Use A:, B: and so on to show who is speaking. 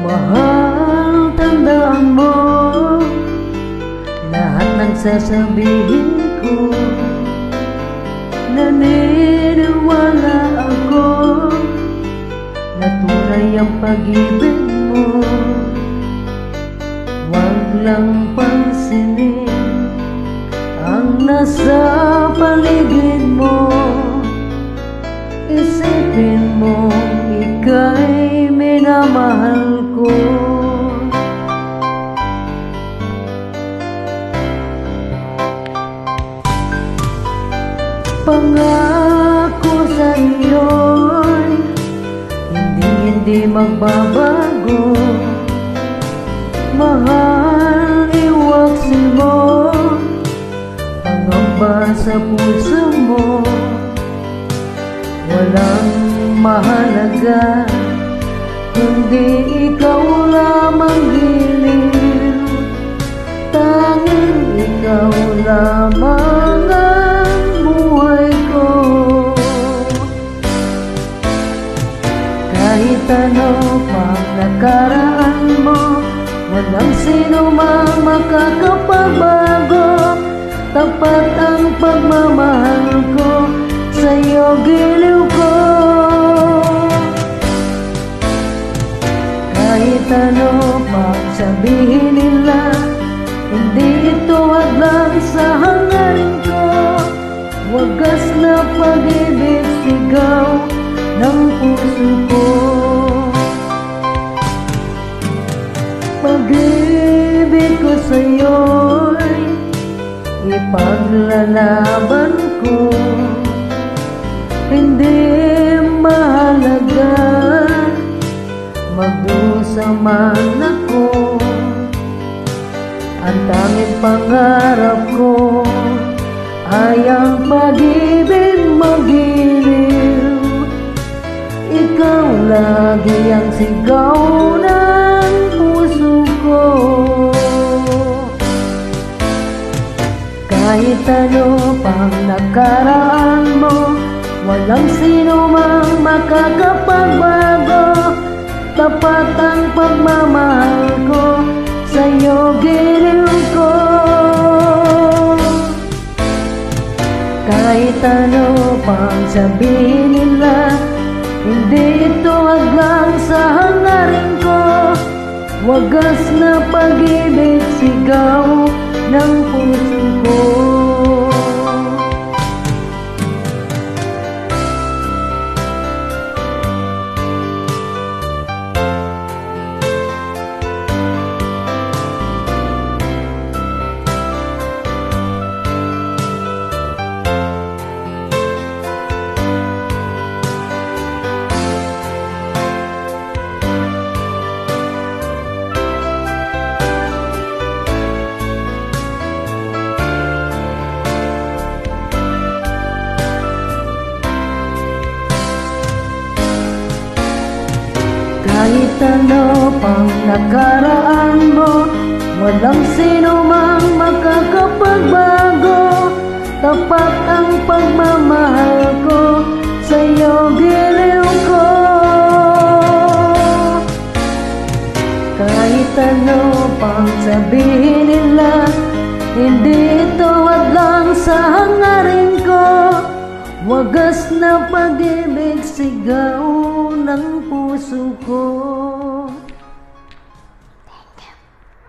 A: Mahal, tandaan mo lahat ng sasabihin ko. Naniniwala ako na tunay ang pag-ibig mo. Huwag lang pansinin ang nasa paligid mo. Isipin mo ika'y minamahal ko. Pangako sa iyo'y hindi magbabago. Mahal, iwaksi mo pangamba sa puso mo. Walang mahalaga kundi ikaw lamang giliw. Tanging ikaw lamang ang buhay ko. Kahit ano pang nakaraan mo, walang sino mang makakapagbago. Tapat ang pagmamahal ko, sa'yo giliw ko. Kahit ano pang sabihin nila, hindi ito hadlang sa hangarin ko. Wagas na pag-ibig, sigaw ng puso ko. Pag-ibig ko sa'yo'y ipaglalaban ko. Hindi mahalaga mag-usa man ako. Ang tanging pangarap ko ay ang pag-ibig magiliw. Ikaw lagi ang sigaw ng puso ko. Kahit ano pang nakaraan mo, walang sino mang makakapagbago. Tapat ang pagmamahal ko, sa'yo giliw ko. Kahit ano pang sabihin nila, hindi ito hadlang sa hangarin ko. Wagas na pag-ibig, sigaw ng puso ko. Kahit ano pang nakaraan mo, walang sino mang makakapagbago. Tapat ang pagmamahal ko, sa'yo giliw ko. Kahit ano pang sabihin nila, hindi ito hadlang sa hangarin ko. Wagas na pag-ibig, sigaw ng puso ko.